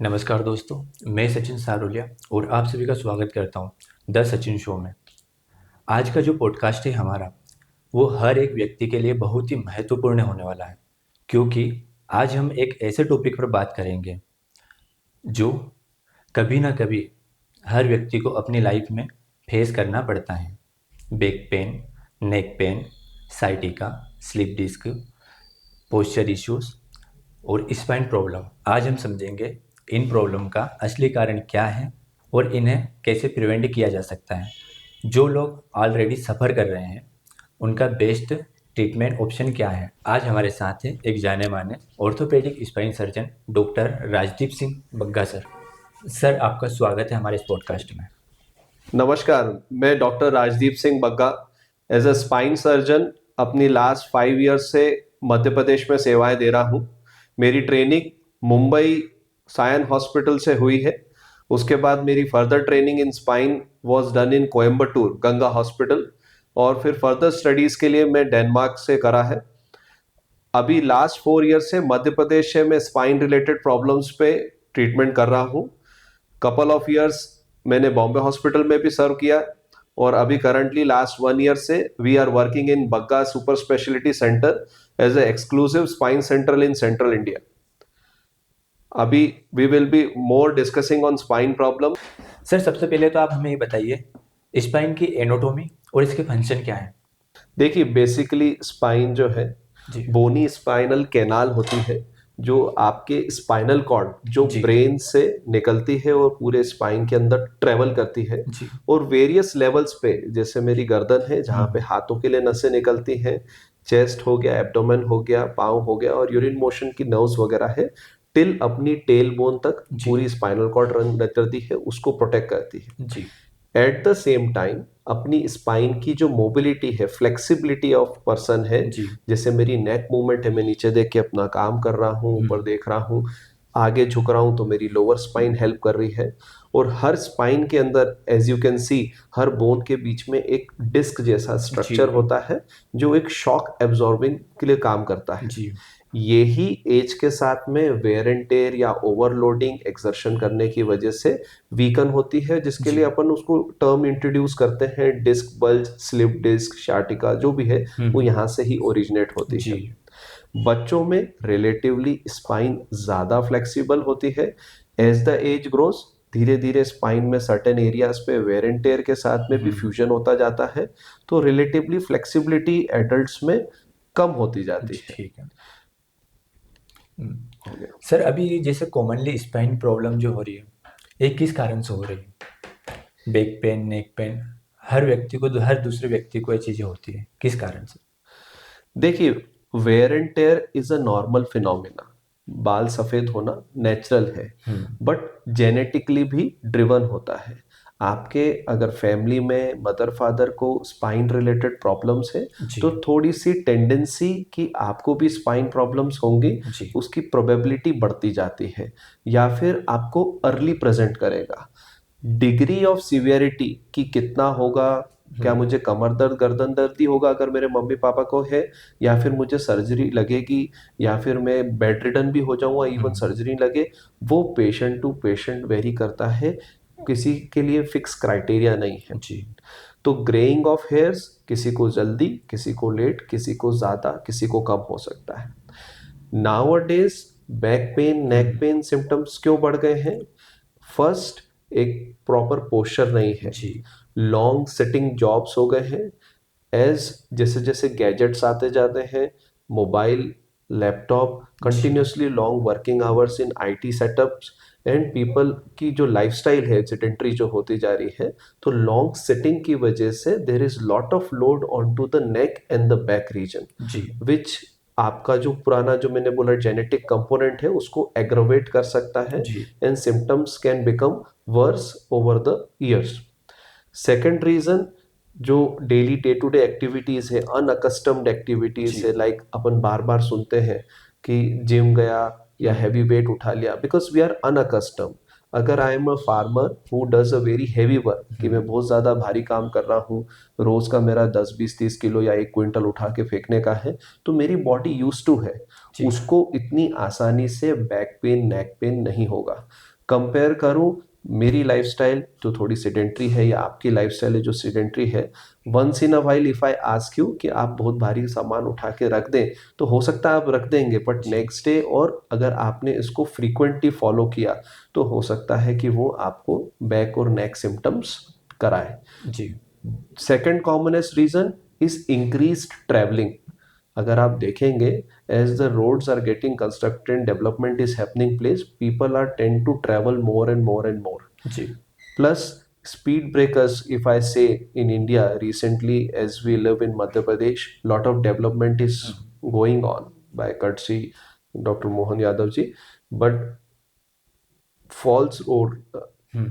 नमस्कार दोस्तों, मैं सचिन सारोलिया और आप सभी का स्वागत करता हूं द सचिन शो में। आज का जो पॉडकास्ट है हमारा, वो हर एक व्यक्ति के लिए बहुत ही महत्वपूर्ण होने वाला है, क्योंकि आज हम एक ऐसे टॉपिक पर बात करेंगे जो कभी ना कभी हर व्यक्ति को अपनी लाइफ में फेस करना पड़ता है। Back pain, neck pain, sciatica, slip disc, posture issues और स्पाइन प्रॉब्लम। आज हम समझेंगे इन प्रॉब्लम का असली कारण क्या है और इन्हें कैसे प्रिवेंट किया जा सकता है। जो लोग ऑलरेडी सफ़र कर रहे हैं, उनका बेस्ट ट्रीटमेंट ऑप्शन क्या है। आज हमारे साथ हैं एक जाने माने orthopaedic spine surgeon doctor Rajdeep Singh Bagga sir. Sir, आपका स्वागत है हमारे इस पॉडकास्ट में। नमस्कार, मैं doctor Rajdeep Singh Bagga as a spine surgeon अपनी लास्ट 5 ईयर्स से मध्य प्रदेश में सेवाएं दे रहा हूं। मेरी ट्रेनिंग मुंबई सायन हॉस्पिटल से हुई है। उसके बाद मेरी further training in spine was done in Coimbatore Ganga hospital, और फिर फर्दर स्टडीज के लिए मैं डेनमार्क से करा है। अभी लास्ट 4 ईयर से मध्य प्रदेश से मैं स्पाइन रिलेटेड प्रॉब्लम्स पे ट्रीटमेंट कर रहा हूँ। कपल ऑफ ईयर्स मैंने बॉम्बे हॉस्पिटल में भी सर्व किया, और अभी करंटली लास्ट 1 ईयर से we are working in Bagga super speciality centre as a exclusive spine centre in central India. अभी we will be more discussing on spine problem. Sir, सबसे पहले तो आप हमें ये बताइए, स्पाइन की एनाटॉमी और इसके फंक्शन क्या है। देखिए, बेसिकली स्पाइन जो है, जी बोनी स्पाइनल कैनाल होती है जो आपके स्पाइनल कॉर्ड जो जी ब्रेन से निकलती है और पूरे स्पाइन के अंदर ट्रेवल करती है। जी। और वेरियस लेवल्स पे, जैसे मेरी गर्दन है जहाँ पे हाथों के लिए नसें निकलती हैं, चेस्ट हो गया, एब्डोमेन हो गया, पाँव हो गया, और यूरिन मोशन की नर्व्स वगैरह है, टिल अपनी टेल बोन तक जी पूरी स्पाइनल कॉर्ड रन करती है, उसको प्रोटेक्ट करती है। जी एट द सेम टाइम अपनी स्पाइन की जो मोबिलिटी है, फ्लेक्सिबिलिटी ऑफ पर्सन है, जी। जैसे मेरी नेक मूवमेंट है, मैं नीचे देख के अपना काम कर रहा हूँ, ऊपर देख रहा हूँ, आगे झुक रहा हूँ, तो मेरी लोअर स्पाइन हेल्प कर रही है। और हर स्पाइन के अंदर एज यू कैन सी, हर बोन के बीच में एक डिस्क जैसा जी स्ट्रक्चर होता है जो एक शॉक एब्जॉर्बिंग के लिए काम करता है। जी यही एज के साथ में वेयर एंड टेयर या ओवरलोडिंग एक्सर्शन करने की वजह से वीकन होती है, जिसके जी। लिए अपन उसको टर्म इंट्रोड्यूस करते हैं, डिस्क बल्ज, स्लिप डिस्क, शाटिका जो भी है, वो यहाँ से ही ओरिजिनेट होती जी है। बच्चों में रिलेटिवली स्पाइन ज्यादा फ्लेक्सिबल होती है। एज द एज ग्रोस, धीरे धीरे स्पाइन में सर्टेन एरियाज पे वेयर एंड टेयर के साथ में भी फ्यूजन होता जाता है, तो रिलेटिवली फ्लेक्सिबिलिटी एडल्ट्स में कम होती जाती जी, है। ठीक है। हो गया। सर, अभी जैसे कॉमनली स्पाइन प्रॉब्लम जो हो रही है, ये किस कारण से हो रही है। बैक पेन, नेक पेन, हर व्यक्ति को, हर दूसरे व्यक्ति को ये चीज़ें होती है, किस कारण से। देखिए, wear and tear is a normal phenomena. बाल सफेद होना नेचुरल है, बट जेनेटिकली भी ड्रिवन होता है। आपके अगर फैमिली में मदर फादर को स्पाइन रिलेटेड प्रॉब्लम्स है, जी तो थोड़ी सी टेंडेंसी कि आपको भी स्पाइन प्रॉब्लम्स होंगी, जी उसकी प्रोबेबिलिटी बढ़ती जाती है, या फिर आपको अर्ली प्रेजेंट करेगा। डिग्री ऑफ सिवियरिटी कि कितना होगा, क्या मुझे कमर दर्द, गर्दन दर्द ही होगा अगर मेरे मम्मी पापा को है, या फिर मुझे सर्जरी लगेगी, या फिर मैं बेड रिडन भी हो जाऊंगा, इवन सर्जरी लगे, वो पेशेंट टू पेशेंट वेरी करता है। किसी के लिए फिक्स क्राइटेरिया नहीं है। जी तो ग्रेइंग ऑफ हेयर्स किसी को जल्दी, किसी को लेट, किसी को ज्यादा, किसी को कम हो सकता है। Nowadays back pain, neck pen symptoms क्यों बढ़ गए हैं? फर्स्ट, एक प्रॉपर पोस्चर नहीं है। जी लॉन्ग सिटिंग जॉब्स हो गए हैं। एज जैसे जैसे गैजेट्स आते जाते हैं, मोबाइल, लैपटॉप, जी continuously long working hours in IT setups, and people की जो लाइफस्टाइल है सेडेंटरी जो होती जा रही है, तो लॉन्ग सिटिंग की वजह से there is lot of load on to the neck and the back region, जी विच आपका जो पुराना जो मैंने बोला जेनेटिक कंपोनेंट है उसको एग्रोवेट कर सकता है, जी and symptoms can become worse over the years. Second reason, जो daily day to day activities है, अनअकस्टम्ड एक्टिविटीज जी है, लाइक अपन बार बार सुनते हैं कि जिम गया या हैवी वेट उठा लिया, बिकॉज वी आर अनअकस्टम्ड। अगर I am a farmer who does a very heavy work, कि मैं बहुत ज्यादा भारी काम कर रहा हूँ, रोज का मेरा 10 20 30 किलो या 1 क्विंटल उठा के फेंकने का है, तो मेरी बॉडी यूज टू है। जी। उसको इतनी आसानी से बैक पेन नेक पेन नहीं होगा। कंपेयर करूं मेरी लाइफस्टाइल जो थोड़ी सेडेंट्री है या आपकी लाइफस्टाइल है जो सेडेंट्री है, once in a while if I ask you कि आप बहुत भारी सामान उठा के रख दें, तो हो सकता है आप रख देंगे, बट जी। नेक्स्ट डे और अगर आपने इसको फ्रीक्वेंटली फॉलो किया तो हो सकता है कि वो आपको बैक और नेक सिम्टम्स कराए। जी। Second commonest reason is increased travelling. अगर आप देखेंगे, as the roads are getting constructed, development is happening place, people are tend to travel more and more and more. जी। Plus, speed breakers, if I say in India recently, as we live in Madhya Pradesh, lot of development is going on by courtesy Dr. Mohan Yadav ji. But falls or hmm.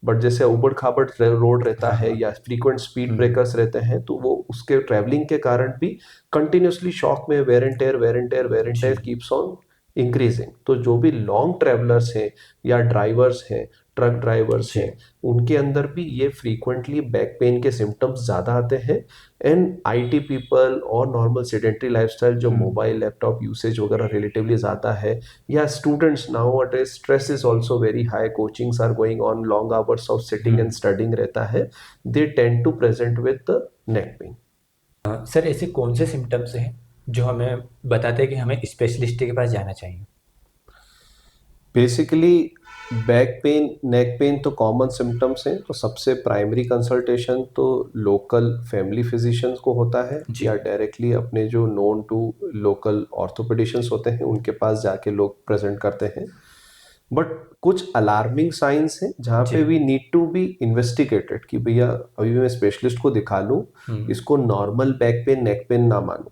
But जैसे उबड़ खाबड़ road रहता हाँ, है हाँ। या frequent speed हम्म। Breakers रहते हैं, तो वो उसके ट्रैवलिंग के कारण भी कंटिन्यूसली शॉक में वेर एंड टेयर जी। Keeps on increasing. तो जो भी लॉन्ग ट्रैवलर्स हैं या ड्राइवर्स हैं, ट्रक ड्राइवर्स जी। हैं, उनके अंदर भी ये फ्रीक्वेंटली बैक पेन के सिम्टम्स ज़्यादा आते हैं। एंड आईटी पीपल और नॉर्मल सेडेंट्री लाइफस्टाइल जो हम्म। मोबाइल लैपटॉप यूसेज वगैरह रिलेटिवली ज़्यादा है, या students now stress is also very high, coachings are going on, long hours of sitting and hmm. Studying रहता है, they tend to present with the neck pain. Sir, ऐसे कौन से symptoms हैं जो हमें बताते हैं कि हमें स्पेशलिस्ट के पास जाना चाहिए? Basically back pain neck pen तो कॉमन सिम्टम्स हैं, तो सबसे प्राइमरी कंसल्टेशन तो लोकल फैमिली फिजिशियंस को होता है, जी। या डायरेक्टली अपने जो नोन टू लोकल ऑर्थोपेडिशियंस होते हैं उनके पास जाके लोग प्रेजेंट करते हैं। बट कुछ अलार्मिंग साइंस हैं जहाँ जी। पे we need to be investigated कि भैया अभी मैं स्पेशलिस्ट को दिखा लूँ, हम्म। इसको normal back pain neck pen ना मानूं।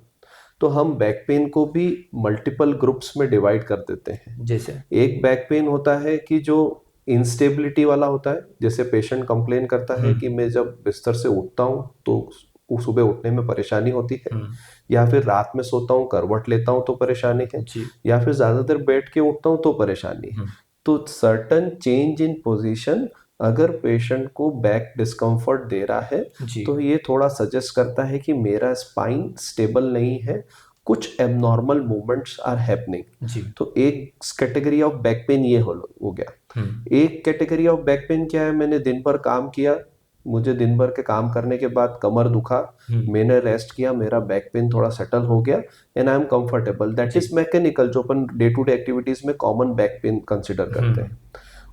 तो हम बैक पेन को भी मल्टीपल ग्रुप्स में डिवाइड कर देते हैं। जैसे? एक बैक पेन होता है कि जो इंस्टेबिलिटी वाला होता है, जैसे पेशेंट कंप्लेन करता है कि हम्म। मैं जब बिस्तर से उठता हूँ तो सुबह उठने में परेशानी होती है, हम्म। या फिर रात में सोता हूँ करवट लेता हूँ तो परेशानी है, जी। या फिर ज्यादा देर बैठ के उठता हूँ तो परेशानी है। हम्म। तो सर्टन चेंज इन पोजीशन अगर पेशेंट को बैक डिस्कम्फर्ट दे रहा है, जी। तो ये थोड़ा सजेस्ट करता है कि मेरा स्पाइन स्टेबल नहीं है, कुछ एबनॉर्मल मूवमेंट्स आर हैपनिंग। जी। तो एक कैटेगरी ऑफ बैक पेन ये हो गया। हम्म। एक कैटेगरी ऑफ बैक पेन क्या है, मैंने दिन भर काम किया, मुझे दिन भर के काम करने के बाद कमर दुखा, हम्म। मैंने रेस्ट किया, मेरा बैक पेन थोड़ा सेटल हो गया and I am comfortable, that जी। इज मैकेनिकल, जो अपन डे टू डे एक्टिविटीज में कॉमन बैक पेन कंसिडर करते हम्म। हैं।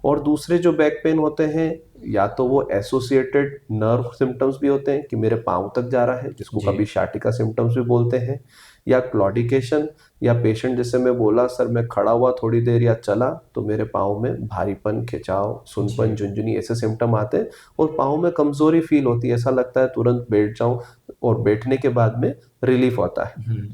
और दूसरे जो बैक पेन होते हैं, या तो वो एसोसिएटेड नर्व सिम्टम्स भी होते हैं कि मेरे पाँव तक जा रहा है, जिसको जी। कभी शाटिका सिम्टम्स भी बोलते हैं, या क्लॉडिकेशन, या पेशेंट जैसे मैं बोला सर मैं खड़ा हुआ थोड़ी देर या चला तो मेरे पाँव में भारीपन, खिंचाव, सुनपन, जी। झुंझुनी ऐसे सिम्टम आते हैं, और पाँव में कमजोरी फील होती है, ऐसा लगता है तुरंत बैठ जाऊं, और बैठने के बाद में रिलीफ होता है। हम्म।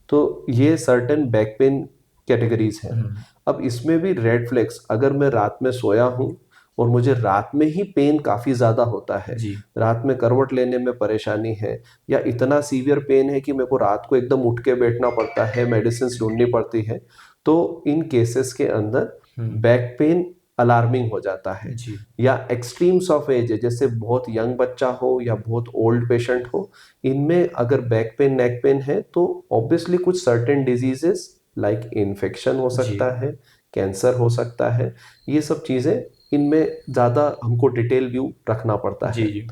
तो ये सर्टेन बैक पेन कैटेगरीज हैं। हम्म। अब इसमें भी रेड फ्लैग्स, अगर मैं रात में सोया हूँ और मुझे रात में ही पेन काफी ज्यादा होता है, जी। रात में करवट लेने में परेशानी है, या इतना सीवियर पेन है कि मेरे को रात को एकदम उठ के बैठना पड़ता है, मेडिसिन ढूंढनी पड़ती है, तो इन केसेस के अंदर हम्म। बैक पेन अलार्मिंग हो जाता है। जी। या एक्सट्रीम्स ऑफ एज है, जैसे बहुत यंग बच्चा हो या बहुत ओल्ड पेशेंट हो, इनमें अगर बैक पेन नेक पेन है तो ऑब्वियसली कुछ सर्टेन डिजीजेस लाइक इन्फेक्शन हो जी। सकता है, कैंसर हो सकता है, ये सब चीज़ें इनमें ज़्यादा हमको डिटेल व्यू रखना पड़ता जी। है। जी।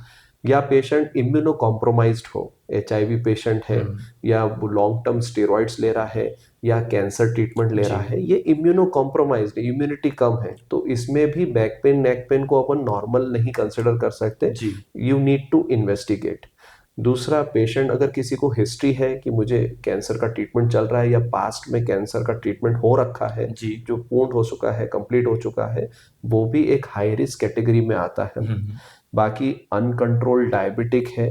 या पेशेंट इम्यूनो कॉम्प्रोमाइज्ड हो, एचआईवी पेशेंट है, हम्म। या लॉन्ग टर्म स्टेरॉइड्स ले रहा है, या कैंसर ट्रीटमेंट ले रहा जी। है, ये इम्यूनो कॉम्प्रोमाइज्ड, इम्यूनिटी कम है, तो इसमें भी बैक पेन नेक पेन को अपन नॉर्मल नहीं कंसिडर कर सकते, जी। You need to investigate. दूसरा, पेशेंट अगर किसी को हिस्ट्री है कि मुझे कैंसर का ट्रीटमेंट चल रहा है या पास्ट में कैंसर का ट्रीटमेंट हो रखा है, जी। जो पूर्ण हो चुका है, कंप्लीट हो चुका है, वो भी एक हाई रिस्क कैटेगरी में आता है। हम्म। बाकी अनकंट्रोल्ड डायबिटिक है,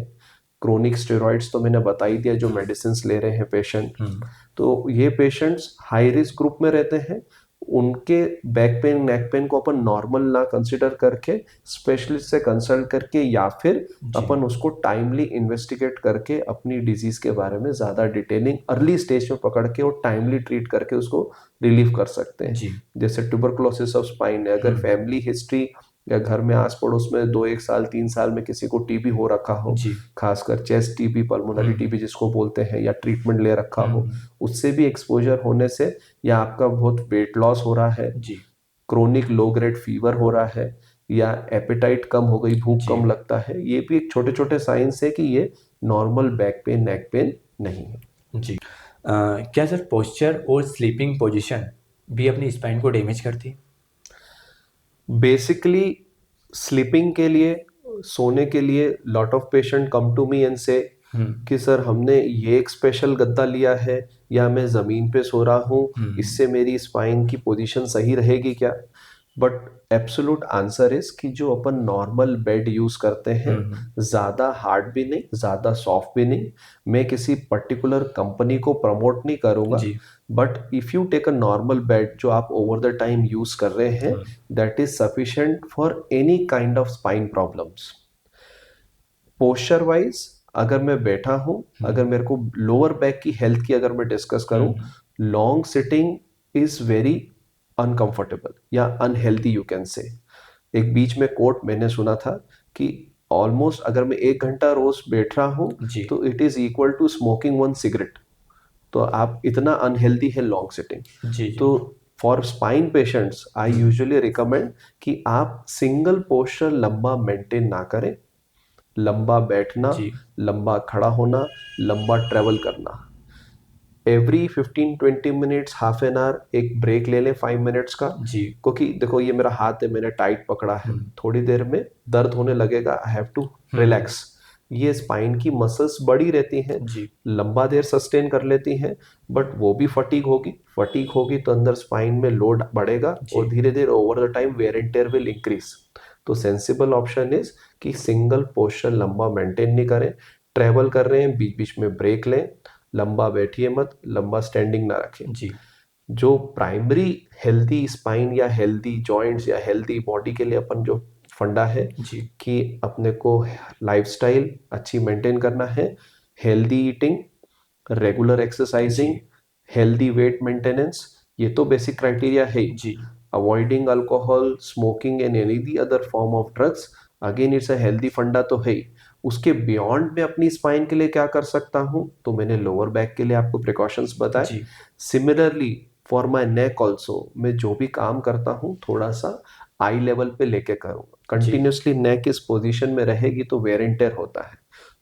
क्रोनिक स्टेरॉइड्स तो मैंने बता ही दिया जो मेडिसिन ले रहे हैं पेशेंट, हम्म। तो ये पेशेंट्स हाई रिस्क ग्रुप में रहते हैं। उनके बैक पेन नेक पेन को अपन नॉर्मल ना कंसिडर करके स्पेशलिस्ट से कंसल्ट करके, या फिर जी। अपन उसको टाइमली इन्वेस्टिगेट करके अपनी डिजीज के बारे में ज्यादा डिटेलिंग अर्ली स्टेज में पकड़ के और टाइमली ट्रीट करके उसको रिलीव कर सकते हैं। जी। जैसे ट्यूबरकुलोसिस ऑफ स्पाइन है, अगर हम्म। फैमिली हिस्ट्री या घर में आस पड़ोस में 2 1 साल 3 साल में किसी को टीबी हो रखा हो, जी। खासकर चेस्ट टीबी, पल्मोनरी टीबी जिसको बोलते हैं, या ट्रीटमेंट ले रखा हो, हम्म। उससे भी एक्सपोजर होने से, या आपका बहुत वेट लॉस हो रहा है, जी। क्रोनिक लो ग्रेड फीवर हो रहा है, या एपेटाइट कम हो गई, भूख जी। कम लगता है, ये भी एक छोटे छोटे साइंस है कि ये normal back pain neck pen नहीं है। जी। क्या सर पोस्चर और स्लीपिंग पोजीशन भी अपनी स्पाइन को डैमेज करती है? बेसिकली स्लीपिंग के लिए, सोने के लिए, lot of patient come to me and से हम्म। कि सर हमने ये एक स्पेशल गद्दा लिया है, या मैं ज़मीन पे सो रहा हूँ, हम्म। इससे मेरी स्पाइन की पोजीशन सही रहेगी क्या? बट एब्सोल्यूट आंसर इज कि जो अपन नॉर्मल बेड यूज करते हैं, हम्म। ज़्यादा हार्ड भी नहीं, ज़्यादा सॉफ्ट भी नहीं, मैं किसी पर्टिकुलर कंपनी को प्रमोट नहीं करूँगा, जी। But if you take a normal bed जो आप ओवर द टाइम यूज कर रहे हैं, that is sufficient for any kind of spine problems. Posture wise अगर मैं बैठा हूं, अगर मेरे को लोअर बैक की हेल्थ की अगर मैं डिस्कस करूं, long sitting is very uncomfortable या अनहेल्दी यू कैन से। एक बीच में कोट मैंने सुना था कि ऑलमोस्ट अगर मैं 1 घंटा रोज बैठ रहा हूं, जी। तो it is equal to smoking 1 cigarette. तो आप इतना अनहेल्दी है लॉन्ग सिटिंग। जी। जी। तो for spine patients I usually recommend कि आप सिंगल पोस्चर लंबा मेंटेन ना करें, लंबा बैठना, जी। लंबा खड़ा होना, लंबा ट्रेवल करना, every 15 20 minutes, half an hour एक ब्रेक ले लें 5 मिनट्स का। जी। क्योंकि देखो ये मेरा हाथ है, मैंने टाइट पकड़ा है, थोड़ी देर में दर्द होने लगेगा, आई हैव टू रिलैक्स। ये स्पाइन की मसल्स बड़ी रहती हैं, जी। लंबा देर सस्टेन कर लेती हैं, बट वो भी फटीग होगी तो अंदर स्पाइन में लोड बढ़ेगा, जी। और धीरे धीरे over the time wear and tear will increase. तो सेंसिबल ऑप्शन इज कि सिंगल पोस्चर लंबा मेंटेन नहीं करें, ट्रेवल कर रहे हैं बीच बीच में ब्रेक लें, लंबा बैठिए मत, लंबा स्टैंडिंग ना रखें। जी। जो प्राइमरी हेल्दी स्पाइन या हेल्दी जॉइंट्स या हेल्दी बॉडी के लिए अपन जो फंडा है जी। कि अपने को लाइफस्टाइल अच्छी मेंटेन करना है, हेल्दी ईटिंग, रेगुलर एक्सरसाइजिंग, जी। हेल्दी वेट मेंटेनेंस, ये तो बेसिक क्राइटेरिया है ही। जी। Avoiding alcohol, smoking and any the other form of drugs, again it's a healthy funda तो है ही। उसके बियॉन्ड मैं अपनी स्पाइन के लिए क्या कर सकता हूँ, तो मैंने लोअर बैक के लिए आपको प्रिकॉशंस बताए। जी। Similarly for my neck also, मैं जो भी काम करता हूँ थोड़ा सा आई लेवल पे लेके करूँगा। जी। कंटिन्यूसली नेक इस पोजीशन में रहेगी तो वेयर एंड टेयर होता है।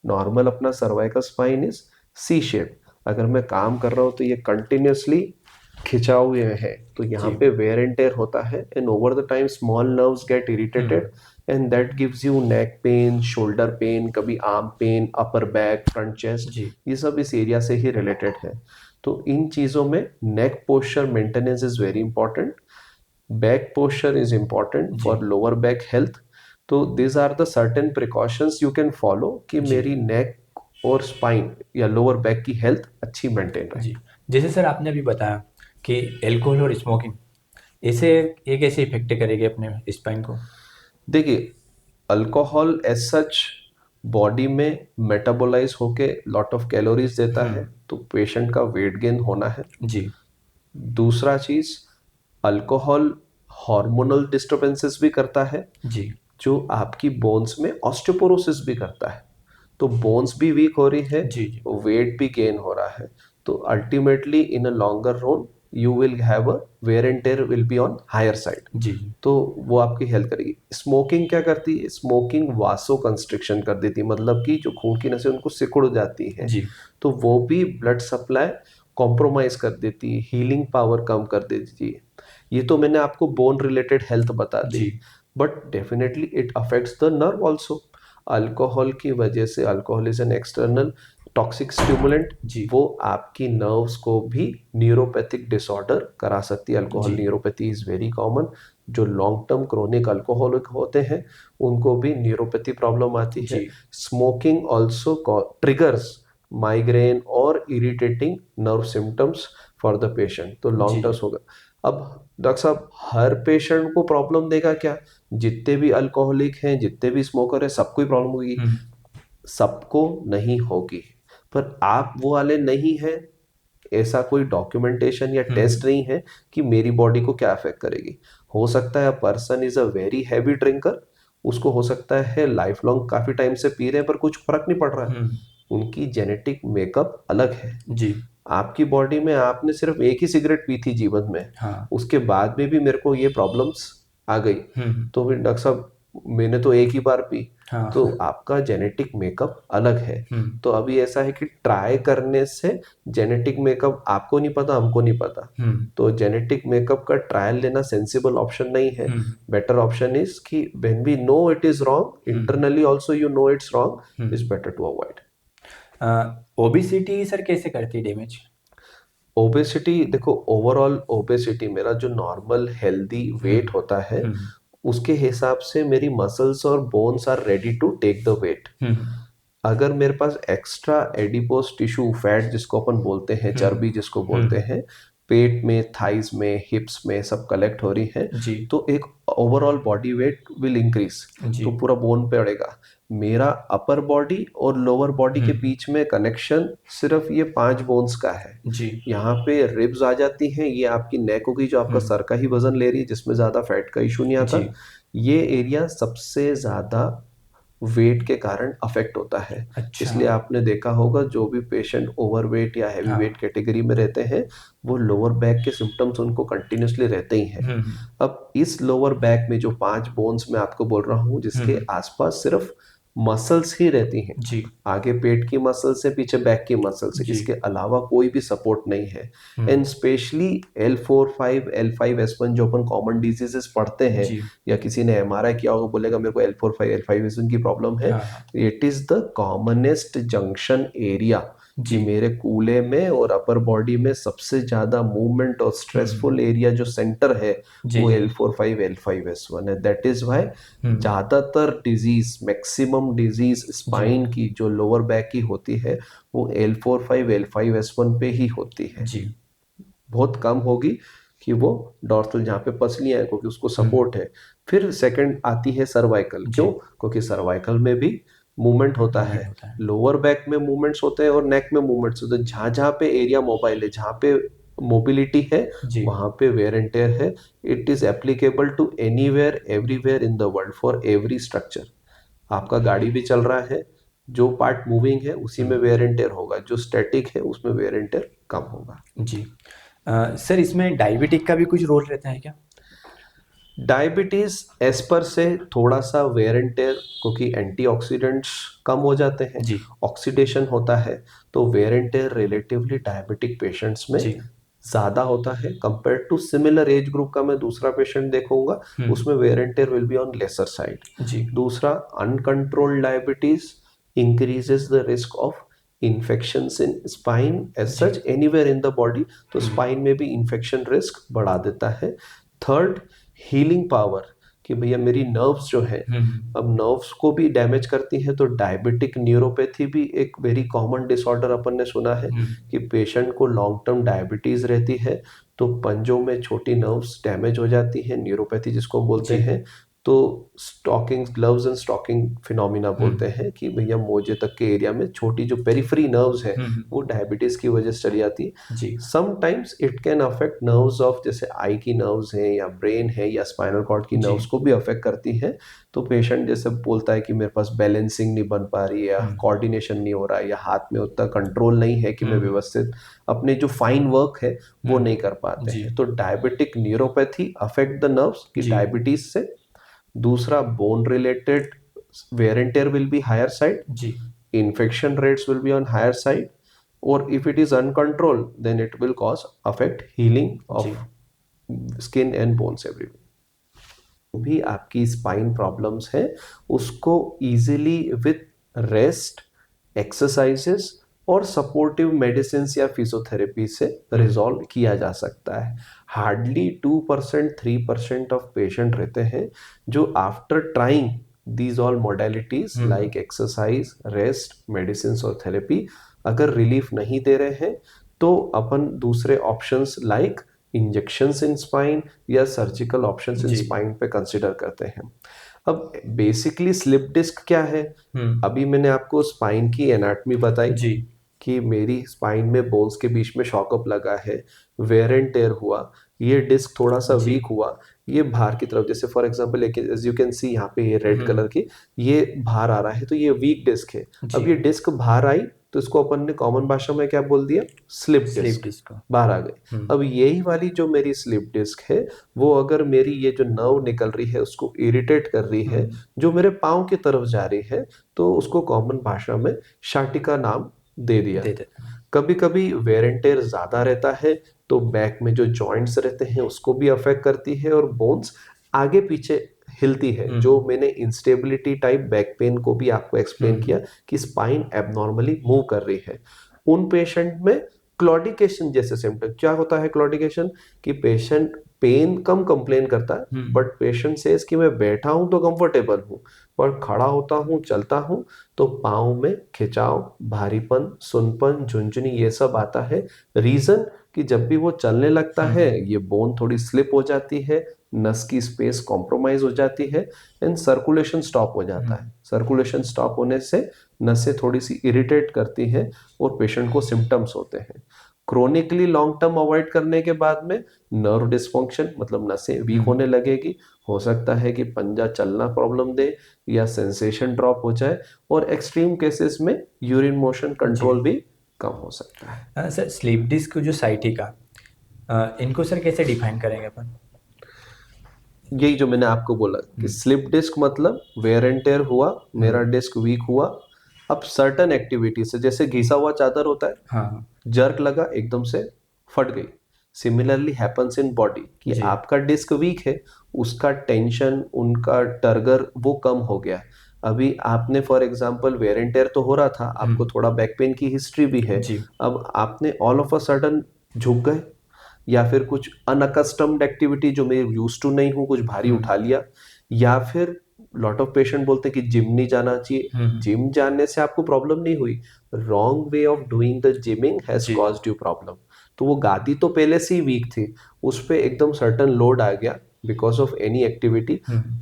नॉर्मल अपना cervical spine is C shape, अगर मैं काम कर रहा हूँ तो ये कंटिन्यूसली खिंचा हुए है, तो यहाँ जी। पे वेयर एंड टेयर होता है, and over the time small nerves get irritated, and that gives you neck pain, shoulder pain, कभी arm pain, upper back, front chest, जी। ये सब इस एरिया से ही रिलेटेड है। तो इन चीज़ों में neck posture maintenance is very important, back posture is important जी। For lower back health. तो this are the certain precautions you can follow कि जी। मेरी नेक और स्पाइन या लोअर बैक की हेल्थ अच्छी मेंटेन रहे। जी। जैसे सर आपने अभी बताया कि एल्कोहल और स्मोकिंग ऐसे एक ऐसे इफेक्ट करेगी अपने स्पाइन को? देखिए, अल्कोहल एज सच बॉडी में मेटाबोलाइज होके लॉट ऑफ कैलोरीज देता है, तो पेशेंट का वेट गेन होना है। जी। दूसरा चीज, अल्कोहल हार्मोनल डिस्टर्बेंसेस भी करता है, जी। जो आपकी बोन्स में ऑस्टियोपोरोसिस भी करता है। तो बोन्स भी वीक हो रही है, जी। जी। वेट भी गेन हो रहा है, तो ultimately in a longer run you will have a wear and tear will be on higher side. जी। जी। तो वो आपकी हेल्प करेगी। स्मोकिंग क्या करती है, स्मोकिंग वासो कंस्ट्रिक्शन कर देती है, मतलब कि जो खून की नसें उनको सिकुड़ जाती हैं, जी। तो वो भी ब्लड सप्लाई कॉम्प्रोमाइज कर देती है, हीलिंग पावर कम कर देती है। ये तो मैंने आपको बोन रिलेटेड हेल्थ बता दी, जी। But definitely it affects the nerve also. Alcohol की वजह से, alcohol is an external toxic stimulant, जी। वो आपकी नर्व्स को भी न्यूरोपैथिक डिसऑर्डर करा सकती है। अल्कोहल जी। Neuropathy is very common. जो लॉन्ग टर्म क्रोनिक अल्कोहलिक होते हैं उनको भी न्यूरोपैथी प्रॉब्लम आती है। जी। स्मोकिंग ऑल्सो ट्रिगर्स माइग्रेन और irritating nerve symptoms for the patient, तो लॉन्ग जी। टर्म होगा। अब डॉक्टर साहब, हर पेशेंट को प्रॉब्लम देगा क्या? जितने भी अल्कोहलिक हैं, जितने भी स्मोकर हैं, सबको ही प्रॉब्लम होगी? सबको नहीं होगी, पर आप वो वाले नहीं हैं, ऐसा कोई डॉक्यूमेंटेशन या टेस्ट नहीं है कि मेरी बॉडी को क्या अफेक्ट करेगी। हो सकता है person is a very heavy drinker, उसको हो सकता है लाइफ लॉन्ग काफी टाइम से पी रहे हैं पर कुछ फर्क नहीं पड़ रहा है, हम्म। उनकी जेनेटिक मेकअप अलग है। जी। आपकी बॉडी में आपने सिर्फ एक ही सिगरेट पी थी जीवन में, हाँ। उसके बाद में भी मेरे को ये प्रॉब्लम्स आ गई, हम्म। तो फिर डॉक्टर साहब मैंने तो एक ही बार पी, तो हाँ। आपका जेनेटिक मेकअप अलग है। हम्म। तो अभी ऐसा है कि ट्राई करने से जेनेटिक मेकअप आपको नहीं पता, हमको नहीं पता, हम्म। तो जेनेटिक मेकअप का ट्रायल लेना सेंसिबल ऑप्शन नहीं है। हम्म। बेटर ऑप्शन इज कि when we know it is wrong, hmm. Internally also you know it's wrong, is hmm. Better to avoid. Obesity sir कैसे करती है डैमेज? ओबेसिटी देखो, ओवरऑल ओबेसिटी मेरा जो नॉर्मल हेल्दी वेट हम्म। होता है हम्म। उसके हिसाब से मेरी मसल्स और bones are ready to take the weight. Hmm. अगर मेरे पास एक्स्ट्रा एडिपोज टिश्यू फैट जिसको अपन बोलते हैं, हम्म। चर्बी जिसको बोलते हम्म। हैं, पेट में, थाइज में, हिप्स में सब कलेक्ट हो रही है, जी। तो एक overall body weight will increase, जी। तो पूरा बोन पे पड़ेगा। मेरा अपर बॉडी और लोअर बॉडी के हम्म। बीच में कनेक्शन सिर्फ ये 5 बोन्स का है। जी। यहाँ पे रिब्स आ जाती हैं, ये आपकी नेक होगी जो आपका हम्म। सर का ही वजन ले रही है, जिसमें ज्यादा फैट का इशू नहीं जी। आता। ये एरिया सबसे ज्यादा वेट के कारण अफेक्ट होता है। अच्छा। इसलिए आपने देखा होगा जो भी पेशेंट ओवरवेट या हैवी वेट हाँ। कैटेगरी में रहते हैं, वो लोअर बैक के सिम्टम्स उनको कंटिन्यूसली रहते ही हैं। हम्म। अब इस लोअर बैक में जो 5 बोन्स मैं आपको बोल रहा हूँ, जिसके हम्म। आसपास सिर्फ मसल्स ही रहती हैं, जी। आगे पेट की मसल्स है, पीछे बैक की मसल्स है, जी। इसके अलावा कोई भी सपोर्ट नहीं है। हम्म। एंड स्पेशली L4-5 L5S1 जो अपन कॉमन डिजीजेस पढ़ते हैं, जी। या किसी ने एमआरआई किया होगा बोलेगा मेरे को L4-5 L5S1 की प्रॉब्लम है, हाँ। हाँ। It is the commonest junction area, कि जी। मेरे कूल्हे में और अपर बॉडी में सबसे ज्यादा मूवमेंट और हम्म। स्ट्रेसफुल एरिया जो सेंटर है जी। वो जी। L4-5 L5S1 है। दैट इज वाई हम्म। ज्यादातर डिजीज, मैक्सिमम डिजीज जी। स्पाइन की जो लोअर बैक की होती है वो L4-5 L5S1 पे ही होती है। जी। बहुत कम होगी कि वो डॉर्सल जहाँ पे पसलियां हैं, क्योंकि उसको हम्म। सपोर्ट है। फिर सेकंड आती है सर्वाइकल, जी। क्यों? क्योंकि सर्वाइकल में भी मूवमेंट होता मूवमेंट है, होता है। लोअर बैक में मूवमेंट्स होते हैं और नेक में मूवमेंट्स होते हैं। जहाँ जहाँ पे एरिया मोबाइल है, जहाँ पे मोबिलिटी है, जी। वहां पे वेयर एंड टेयर है। It is applicable to anywhere everywhere in the world for every structure. आपका गाड़ी भी चल रहा है, जो पार्ट मूविंग है उसी में हम्म। वेयर एंड टेयर होगा, जो स्टैटिक है उसमें वेयर एंड टेयर कम होगा। जी। सर इसमें डायबिटिक का भी कुछ रोल रहता है क्या? डायबिटीज एज पर से थोड़ा सा वेयर एंड टेयर, क्योंकि एंटीऑक्सीडेंट्स कम हो जाते हैं, जी। ऑक्सीडेशन होता है, तो wear and tear relatively diabetic patients में जी। ज्यादा होता है compare to similar age group का। मैं दूसरा पेशेंट देखूंगा, हम्म। उसमें wear and tear will be on lesser side. जी। दूसरा, uncontrolled diabetes increases the risk of infections in spine as जी। Such anywhere in the body, तो हम्म। स्पाइन में भी इन्फेक्शन रिस्क बढ़ा देता है। थर्ड, हीलिंग पावर, कि भैया मेरी नर्व्स जो है, हम्म। अब नर्व्स को भी डैमेज करती है, तो डायबिटिक न्यूरोपैथी भी एक वेरी कॉमन डिसऑर्डर अपन ने सुना है, हम्म। कि पेशेंट को लॉन्ग टर्म डायबिटीज रहती है तो पंजों में छोटी नर्व्स डैमेज हो जाती है, न्यूरोपैथी जिसको बोलते जी। हैं। तो stocking gloves and stocking phenomena बोलते हम्म। हैं, कि भैया मोजे तक के एरिया में छोटी जो पेरिफेरी नर्व्स है हम्म। वो डायबिटीज की वजह से चली जाती है। जी। Sometimes it can affect nerves of, जैसे आई की नर्व्स हैं या ब्रेन है या स्पाइनल कॉर्ड की जी। नर्व्स को भी अफेक्ट करती है। तो पेशेंट जैसे बोलता है कि मेरे पास बैलेंसिंग नहीं बन पा रही है, या हम्म। कोऑर्डिनेशन नहीं हो रहा है, या हाथ में उतना कंट्रोल नहीं है कि मैं हम्म। व्यवस्थित अपने जो फाइन वर्क है वो नहीं कर पाते जी। हैं। तो diabetic neuropathy affect the nerves की जी। डायबिटीज से। दूसरा, bone related wear and tear will be higher side, जी। infection rates will be on higher side, or if it is uncontrolled then it will cause affect healing of जी। skin and bones everywhere। भी आपकी spine problems है उसको easily with rest, exercises और supportive medicine या physiotherapy से resolve किया जा सकता है। हार्डली 2% 3% ऑफ पेशेंट रहते हैं जो after trying these all modalities हम्म। लाइक एक्सरसाइज, रेस्ट, मेडिसिन और थेरेपी, अगर रिलीफ नहीं दे रहे हैं तो अपन दूसरे options like injections in spine या सर्जिकल ऑप्शंस इन जी। स्पाइन पे कंसिडर करते हैं। अब बेसिकली स्लिप डिस्क क्या है? हम्म। अभी मैंने आपको स्पाइन की एनाटमी बताई जी। कि मेरी स्पाइन में बोन्स के बीच में शॉकअप लगा है, वेयर एंड टेयर हुआ, ये डिस्क थोड़ा सा जी। वीक हुआ, ये बाहर की तरफ, जैसे for example as you can see यहाँ पे ये रेड कलर की ये बाहर आ रहा है, तो ये वीक डिस्क है। जी। अब ये डिस्क बाहर आई तो इसको अपन ने कॉमन भाषा में क्या बोल दिया, स्लिप स्लीप डिस्क, डिस्क को। बाहर आ गई। अब यही वाली जो मेरी स्लिप डिस्क है, वो अगर मेरी ये जो नर्व निकल रही है उसको इरिटेट कर रही है, जो मेरे पाँव की तरफ जा रही है, तो उसको कॉमन भाषा में शाटिका नाम दे दिया। दे देते हैं। कभी कभी वेर एंड टेयर ज्यादा रहता है तो बैक में जो जॉइंट्स रहते हैं उसको भी अफेक्ट करती है, और बोन्स आगे पीछे हिलती है, जो मैंने इंस्टेबिलिटी टाइप बैक पेन को भी आपको एक्सप्लेन किया कि स्पाइन एबनॉर्मली मूव कर रही है। उन पेशेंट में क्लॉडिकेशन जैसे सिम्टम, क्या होता है क्लॉडिकेशन, कि पेशेंट पेन कम कंप्लेन करता है, बट पेशेंट सेज कि मैं बैठा हूं तो कंफर्टेबल हूं, पर खड़ा होता हूं चलता हूं तो पाँव में खिंचाव, भारीपन, सुनपन, झुंझुनी ये सब आता है। रीजन कि जब भी वो चलने लगता है ये बोन थोड़ी स्लिप हो जाती है, नस की स्पेस कॉम्प्रोमाइज हो जाती है, एंड सर्कुलेशन स्टॉप हो जाता है। सर्कुलेशन स्टॉप होने से नसें थोड़ी सी इरिटेट करती हैं और पेशेंट को सिम्टम्स होते हैं। क्रोनिकली लॉन्ग टर्म अवॉइड करने के बाद में नर्व डिस्फंक्शन, मतलब नसें वीक होने लगेगी, हो सकता है कि पंजा चलना प्रॉब्लम दे या सेंसेशन ड्रॉप हो जाए, और एक्सट्रीम केसेस में यूरिन मोशन कंट्रोल भी कम हो सकता है। सर स्लीप डिस्क जो साइटिका, इनको सर कैसे डिफाइन करेंगे अपन? यही जो मैंने आपको बोला कि स्लिप डिस्क मतलब वेयर एंड टेयर हुआ, मेरा डिस्क वीक हुआ। अब सर्टन एक्टिविटी से, जैसे घिसा हुआ चादर होता है, हाँ। जर्क लगा एकदम से फट गई। सिमिलरली हैपन्स इन बॉडी कि जी। आपका डिस्क वीक है, उसका टेंशन, उनका टर्गर वो कम हो गया। अभी आपने for example wear and tear तो हो रहा था, आपको थोड़ा बैक पेन की हिस्ट्री भी है, जी। अब आपने ऑल ऑफ अ सडन झुक गए, या फिर कुछ अनअकस्टम्ड एक्टिविटी जो मैं यूज टू नहीं हूँ कुछ भारी उठा लिया, या फिर लॉट ऑफ पेशेंट बोलते हैं कि जिम नहीं जाना चाहिए। जिम जाने से आपको प्रॉब्लम नहीं हुई, wrong way of doing the gymming has जी। Caused you problem. तो वो गादी तो पहले से ही वीक थी, उस पे एकदम सर्टन लोड आ गया बिकॉज ऑफ एनी एक्टिविटी,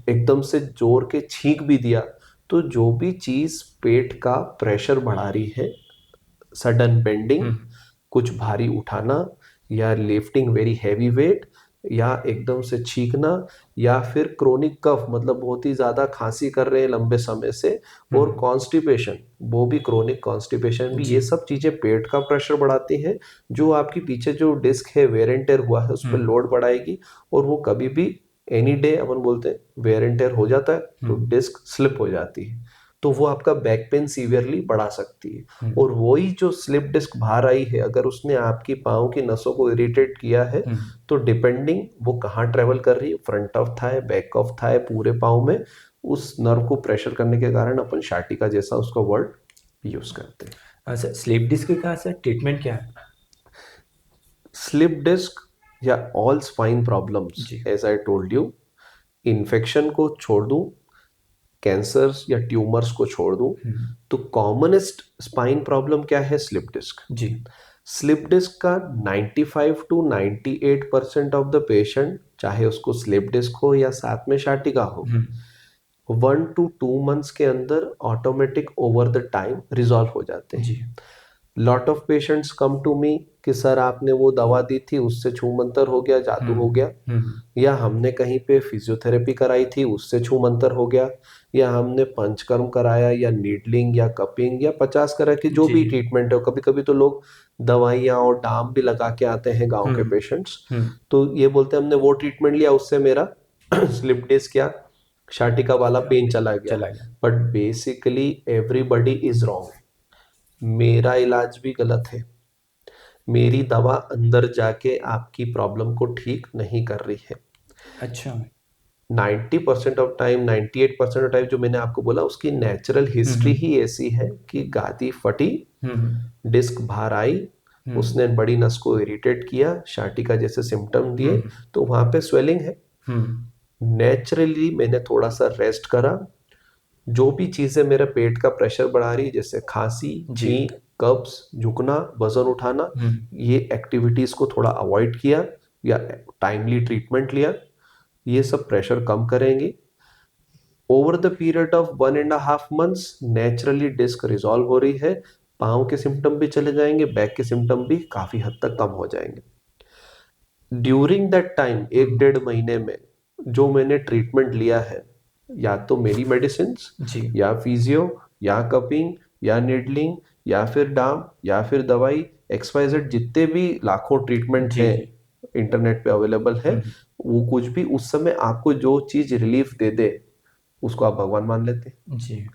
एकदम से जोर के छींक भी दिया, तो जो भी चीज पेट का प्रेशर बढ़ा रही है, सडन बेंडिंग, कुछ भारी उठाना, या लिफ्टिंग वेरी हैवी वेट, या एकदम से छींकना, या फिर क्रोनिक कफ मतलब बहुत ही ज्यादा खांसी कर रहे हैं लंबे समय से, और कॉन्स्टिपेशन, वो भी क्रोनिक कॉन्स्टिपेशन भी, ये सब चीजें पेट का प्रेशर बढ़ाती हैं, जो आपकी पीछे जो डिस्क है वेयर एंड टेयर हुआ है उस पर लोड बढ़ाएगी, और वो कभी भी एनी डे अपन बोलते हैं वेयर एंड टेयर हो जाता है तो डिस्क स्लिप हो जाती है, तो वो आपका बैक पेन सीवियरली बढ़ा सकती है। और वही जो स्लिप डिस्क बाहर आई है, अगर उसने आपकी पाँव की नसों को इरिटेट किया है, तो डिपेंडिंग वो कहाँ ट्रेवल कर रही है, front of thigh, back of thigh, पूरे पाँव में, उस नर्व को प्रेशर करने के कारण अपन शाटिका जैसा उसका वर्ड यूज करते हैं। सर स्लीप डिस्क का सर ट्रीटमेंट क्या है? स्लिप डिस्क या ऑल स्पाइन प्रॉब्लम्स, जी। As I told you, infection को छोड़ दूं, कैंसर्स या ट्यूमर्स को छोड़ दूं, तो कॉमनेस्ट स्पाइन प्रॉब्लम क्या है, स्लिप डिस्क। जी। स्लिप डिस्क का 95 टू 98% ऑफ द पेशेंट, चाहे उसको स्लिप डिस्क हो या साथ में शाटिका हो, 1 to 2 months के अंदर automatic over the time resolve हो जाते हैं। जी। Lot of patients come to me कि सर आपने वो दवा दी थी उससे छू मंतर हो गया, जादू हो गया, या हमने कहीं पे फिजियोथेरेपी कराई थी उससे छू मंतर हो गया, या हमने पंचकर्म कराया या नीडलिंग या कपिंग या 50 तरह की जो भी ट्रीटमेंट है। कभी कभी तो लोग दवाइयाँ और डाम भी लगा के आते हैं गांव के पेशेंट्स, तो ये बोलते हैं हमने वो ट्रीटमेंट लिया उससे मेरा स्लिप डिस्क या शाटिका वाला पेन चला गया। चला गया। But basically everybody is wrong, मेरा इलाज भी गलत है, मेरी दवा अंदर जाके आपकी प्रॉब्लम को ठीक नहीं कर रही है। अच्छा। 90% ऑफ टाइम, 98% ऑफ टाइम जो मैंने आपको बोला उसकी नेचुरल हिस्ट्री ही ऐसी है कि गादी फटी, डिस्क बाहर आई, उसने बड़ी नस को इरिटेट किया, शाटिका जैसे सिम्टम दिए, तो वहां पे स्वेलिंग है। नेचुरली मैंने थोड़ा सा रेस्ट करा, जो भी चीजें मेरे पेट का प्रेशर बढ़ा रही, जैसे खांसी, छींक, कब्ज, झुकना, वजन उठाना, ये एक्टिविटीज को थोड़ा अवॉइड किया या टाइमली ट्रीटमेंट लिया, ये सब प्रेशर कम करेंगे। Over the period of 1.5 months naturally disc resolve हो रही है, पाँव के सिम्टम भी चले जाएंगे, बैक के सिम्टम भी काफी हद तक कम हो जाएंगे। ड्यूरिंग दैट टाइम 1-1.5 महीने में जो मैंने ट्रीटमेंट लिया है, या तो मेरी मेडिसिन, जी या फिजियो, या कपिंग, या निडलिंग, या फिर डाम, या फिर दवाई, XYZ जितने भी लाखों ट्रीटमेंट जी हैं जी। इंटरनेट पे अवेलेबल है, वो कुछ भी उस समय आपको जो चीज रिलीफ दे दे उसको आप भगवान मान लेते हैं। जी।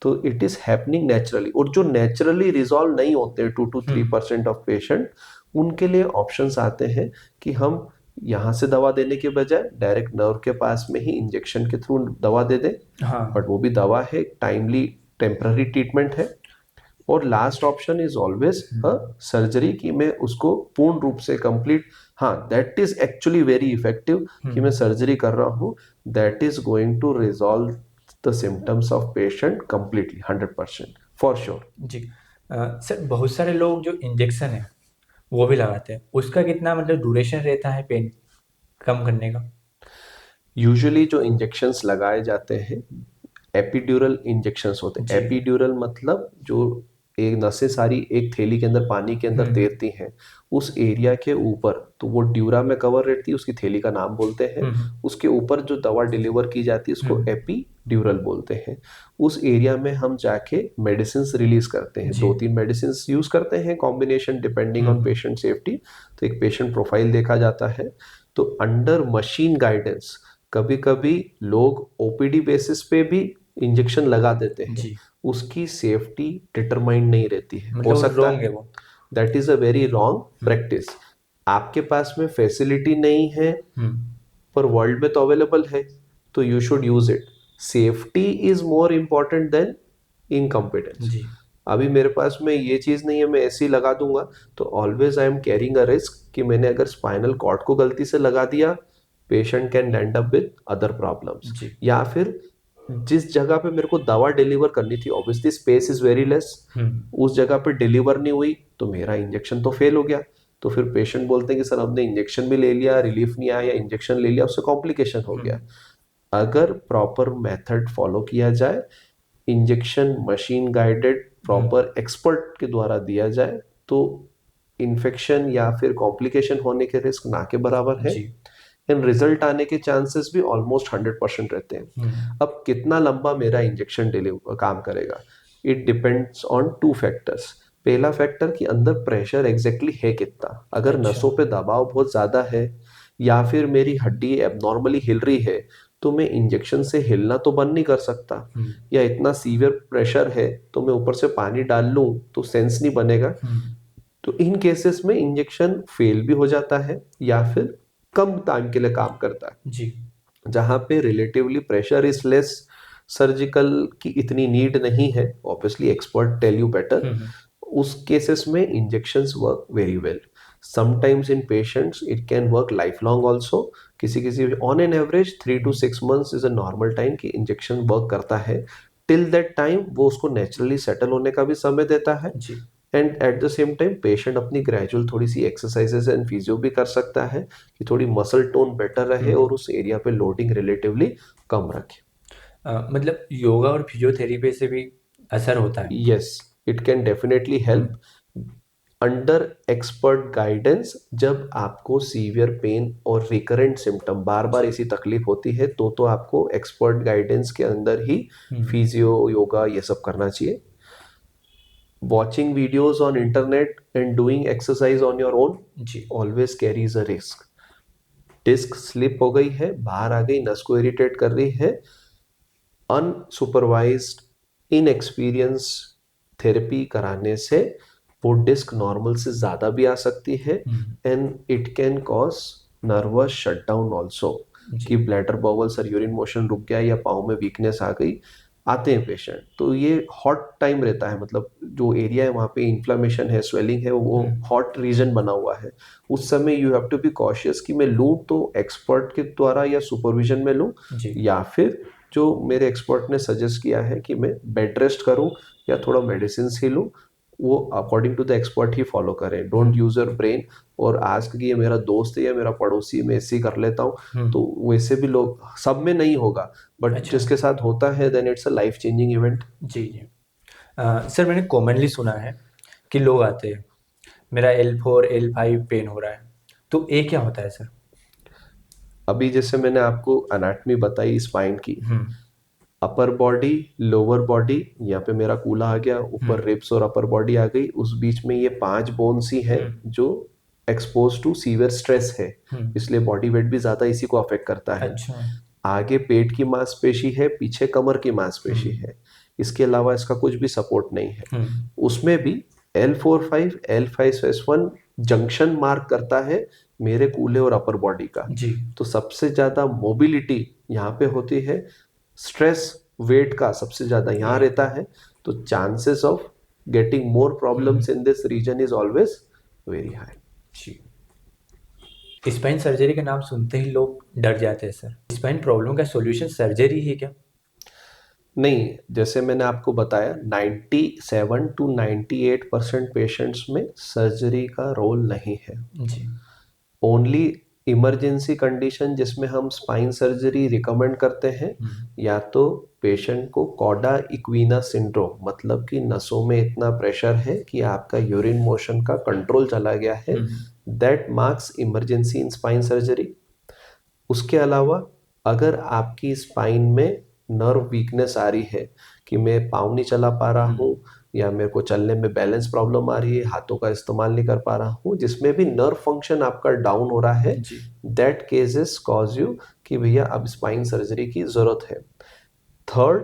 तो इट इज हैपनिंग नेचुरली, और जो नेचुरली रिजॉल्व नहीं होते 2 to 3% ऑफ पेशेंट, उनके लिए ऑप्शंस आते हैं कि हम यहाँ से दवा देने के बजाय डायरेक्ट नर्व के पास में ही इंजेक्शन के थ्रू दवा दे दें। हाँ। बट वो भी दवा है, टाइमली टेम्पररी ट्रीटमेंट है। और last option is always a surgery, कि मैं उसको पूर्ण रूप से कंप्लीट, हाँ that is actually very effective, कि मैं सर्जरी कर रहा हूँ, that is going to resolve the symptoms of patient completely 100% for sure. जी। सर बहुत सारे लोग जो इंजेक्शन है वो भी लगाते हैं, उसका कितना मतलब ड्यूरेशन रहता है पेन कम करने का? यूजुअली जो इंजेक्शंस लगाए जाते हैं, एपिड्यूरल इंजेक्शंस होते हैं। जी। एपिड्यूरल मतलब जो एक नसें सारी एक थैली के अंदर पानी के अंदर तैरती हैं, उस एरिया के ऊपर, तो वो ड्यूरा में कवर रहती है, उसकी थैली का नाम बोलते हैं। उसके ऊपर जो दवा डिलीवर की जाती है उसको एपिड्यूरल बोलते हैं। उस एरिया में हम जाके मेडिसिन रिलीज करते हैं, जी। 2-3 मेडिसिन यूज करते हैं combination, depending on patient safety. तो एक पेशेंट प्रोफाइल देखा जाता है। तो अंडर मशीन गाइडेंस कभी कभी लोग ओपीडी बेसिस पे भी इंजेक्शन लगा देते हैं, जी उसकी सेफ्टी डिटरमाइंड नहीं रहती है। हो मतलब वो सकता रॉन्ग है है, वो। That is a very wrong practice. आपके पास में फैसिलिटी नहीं है, पर वर्ल्ड में तो अवेलेबल है, तो you should use it. Safety is more important than incompetence. जी। अभी मेरे पास में ये चीज नहीं है, मैं ऐसे ही लगा दूंगा, तो always I am carrying a risk कि मैंने अगर स्पाइनल कॉर्ड को गलती से लगा दिया, patient can end up with other problems. जी। या फिर जिस जगह पे मेरे को दवा डिलीवर करनी थी, obviously space is very less, उस जगह पे डिलीवर नहीं हुई, तो मेरा इंजेक्शन तो फेल हो गया। तो फिर पेशेंट बोलते हैं कि सर हमने इंजेक्शन भी ले लिया, रिलीफ नहीं आया, या इंजेक्शन ले लिया उससे कॉम्प्लिकेशन हो गया। अगर प्रॉपर मेथड फॉलो किया जाए, injection machine guided proper expert के द्वारा दिया जाए, तो इन्फेक्शन या फिर कॉम्प्लिकेशन होने के रिस्क ना के बराबर है, जी। एंड रिजल्ट आने के चांसेस भी ऑलमोस्ट 100% रहते हैं। अब कितना लंबा मेरा इंजेक्शन डिलीवर काम करेगा, इट डिपेंड्स ऑन 2 फैक्टर्स। पहला फैक्टर कि अंदर प्रेशर एग्जैक्टली है कितना। अगर अच्छा। नसों पे दबाव बहुत ज्यादा है, या फिर मेरी हड्डी एबनॉर्मली हिल रही है, तो मैं इंजेक्शन से हिलना तो बंद नहीं कर सकता। या इतना सीवियर प्रेशर है तो मैं ऊपर से पानी डाल लूं तो सेंस नहीं बनेगा। तो इन केसेस में इंजेक्शन फेल भी हो जाता है, या फिर कम टाइम के लिए काम करता है। जी। जहां पे relatively pressure is less, surgical की इतनी नीड नहीं है, obviously expert tell you better, उस केसेस में injections work very well. Sometimes in patients it can work life long also. किसी किसी on an average 3 to 6 months is a normal time कि injection work करता है। Till that time वो उसको naturally settle होने का भी समय देता है। जी। And at the same time patient अपनी ग्रेजुअल थोड़ी सी एक्सरसाइजेस एंड फिजियो भी कर सकता है, कि थोड़ी मसल टोन बेटर रहे और उस एरिया पे लोडिंग रिलेटिवली कम रखे। मतलब योगा और फिजियोथेरेपी से भी असर होता है? Yes, it can definitely help under expert guidance. जब आपको सीवियर पेन और रिकरेंट सिम्टम बार बार ऐसी तकलीफ होती है, तो आपको एक्सपर्ट गाइडेंस के अंदर ही फिजियो योगा ये सब करना चाहिए। Watching videos on internet and doing exercise on your own जी। always carries a risk. Disc slip हो गई है, बाहर आ गई, नस को इरिटेट कर रही है, अनसुपरवाइज्ड इनएक्सपीरियंस थेरेपी कराने से वो डिस्क नॉर्मल से ज्यादा भी आ सकती है, and it can cause nervous shutdown also, कि जी। ब्लैडर बॉवल्स और यूरिन मोशन रुक गया, या पाँव में वीकनेस आ गई, आते हैं पेशेंट। तो ये हॉट टाइम रहता है, मतलब जो एरिया है वहाँ पे इन्फ्लामेशन है, स्वेलिंग है, वो हॉट रीजन बना हुआ है। उस समय you have to be cautious कि मैं लूँ तो एक्सपर्ट के द्वारा या सुपरविजन में लूँ, जी। या फिर जो मेरे एक्सपर्ट ने सजेस्ट किया है कि मैं बेड रेस्ट करूँ या थोड़ा मेडिसिन ही लूँ, वो अकॉर्डिंग टू द एक्सपर्ट ही फॉलो करें। डोंट यूज योर ब्रेन और आज कि ये मेरा दोस्त है या मेरा पड़ोसी, मैं ऐसे ही कर लेता हूँ, तो वैसे भी लोग, सब में नहीं होगा, बट अच्छा। जिसके साथ होता है then it's a life changing event. जी जी। सर मैंने कॉमनली सुना है कि लोग आते हैं, मेरा L4 L5 पेन हो रहा है, तो ये क्या होता है सर? अभी जैसे मैंने आपको एनाटमी बताई स्पाइन की, हम्म अपर बॉडी, लोअर बॉडी, यहाँ पे मेरा कूला आ गया, ऊपर हम्म रिब्स और अपर बॉडी आ गई, उस बीच में ये 5 बोन्स ही हैं हम्म जो एक्सपोज टू सीवियर स्ट्रेस है, हम्म। इसलिए बॉडी वेट भी ज्यादा इसी को अफेक्ट करता है। अच्छा। आगे पेट की मांसपेशी है, पीछे कमर की मांसपेशी हम्म है, इसके अलावा इसका कुछ भी सपोर्ट नहीं है। हम्म। उसमें भी L45 L5S1 जंक्शन मार्क करता है मेरे कूल्हे और अपर बॉडी का। जी। तो सबसे ज्यादा मोबिलिटी यहाँ पे होती है, स्ट्रेस वेट का सबसे ज्यादा यहाँ ये। रहता है, तो chances of getting more hmm. Problems in this region is always very high. जी। स्पाइन सर्जरी का नाम सुनते ही लोग डर जाते हैं सर। स्पाइन प्रॉब्लम का सॉल्यूशन सर्जरी है क्या? नहीं, जैसे मैंने आपको बताया 97 to 98% पेशेंट्स में सर्जरी का रोल नहीं है। जी। ओनली इमरजेंसी कंडीशन जिसमें हम स्पाइन सर्जरी रिकमेंड करते हैं, या तो पेशेंट को कॉडा इक्वीना सिंड्रोम, मतलब कि नसों में इतना प्रेशर है कि आपका यूरिन मोशन का कंट्रोल चला गया है, that marks emergency in spine surgery. उसके अलावा अगर आपकी स्पाइन में नर्व वीकनेस आ रही है कि मैं पाँव नहीं चला पा रहा हूँ, या मेरे को चलने में बैलेंस प्रॉब्लम आ रही है, हाथों का इस्तेमाल नहीं कर पा रहा हूँ, जिसमें भी नर्व फंक्शन आपका डाउन हो रहा है, जी। दैट केसेस कॉज यू कि भैया अब स्पाइन सर्जरी की जरूरत है। थर्ड,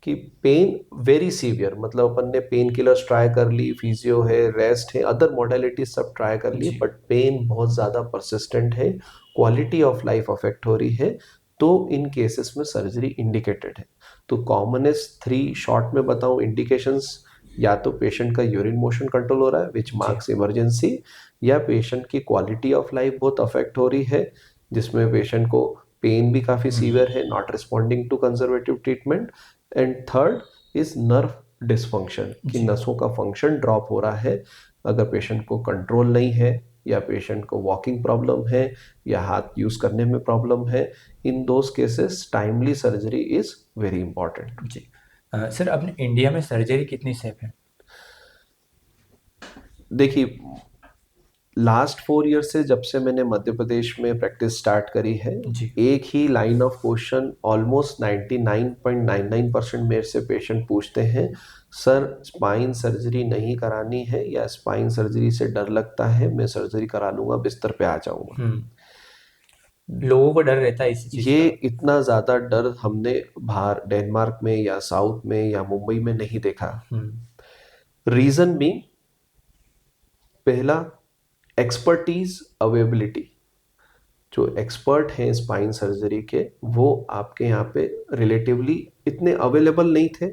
कि पेन वेरी सीवियर, मतलब अपन ने पेन किलर्स ट्राई कर ली, फिजियो है, रेस्ट है, अदर मोडालिटी सब ट्राई कर ली, जी। बट पेन बहुत ज़्यादा परसिस्टेंट है, क्वालिटी ऑफ लाइफ अफेक्ट हो रही है, तो इन केसेस में सर्जरी इंडिकेटेड है। तो कॉमनेस्ट 3 शॉर्ट में बताऊं इंडिकेशंस, या तो पेशेंट का यूरिन मोशन कंट्रोल हो रहा है विच जी। मार्क्स इमरजेंसी, या पेशेंट की क्वालिटी ऑफ लाइफ बहुत अफेक्ट हो रही है, जिसमें पेशेंट को पेन भी काफ़ी सीवियर है, not responding to conservative treatment, and third is nerve dysfunction, कि जी। नसों का फंक्शन ड्रॉप हो रहा है। अगर पेशेंट को कंट्रोल नहीं है, या पेशेंट को वॉकिंग प्रॉब्लम है, या हाथ यूज करने में प्रॉब्लम है, in those cases timely surgery is very important. जी। सर अपने इंडिया में सर्जरी कितनी सेफ है? देखिए, लास्ट 4 ईयर से जब से मैंने मध्य प्रदेश में प्रैक्टिस स्टार्ट करी है, जी। एक ही लाइन ऑफ क्वेश्चन ऑलमोस्ट 99.99% मेरे से पेशेंट पूछते हैं, सर स्पाइन सर्जरी नहीं करानी है, या स्पाइन सर्जरी से डर लगता है, मैं सर्जरी करा लूंगा, बिस्तर पे आ जाऊंगा। लोगों को डर रहता है इसी चीज ये का। इतना ज्यादा डर हमने बाहर डेनमार्क में या साउथ में या मुंबई में नहीं देखा। रीजन भी, पहला, एक्सपर्टीज अवेलेबिलिटी, जो एक्सपर्ट हैं स्पाइन सर्जरी के, वो आपके यहाँ पे रिलेटिवली इतने अवेलेबल नहीं थे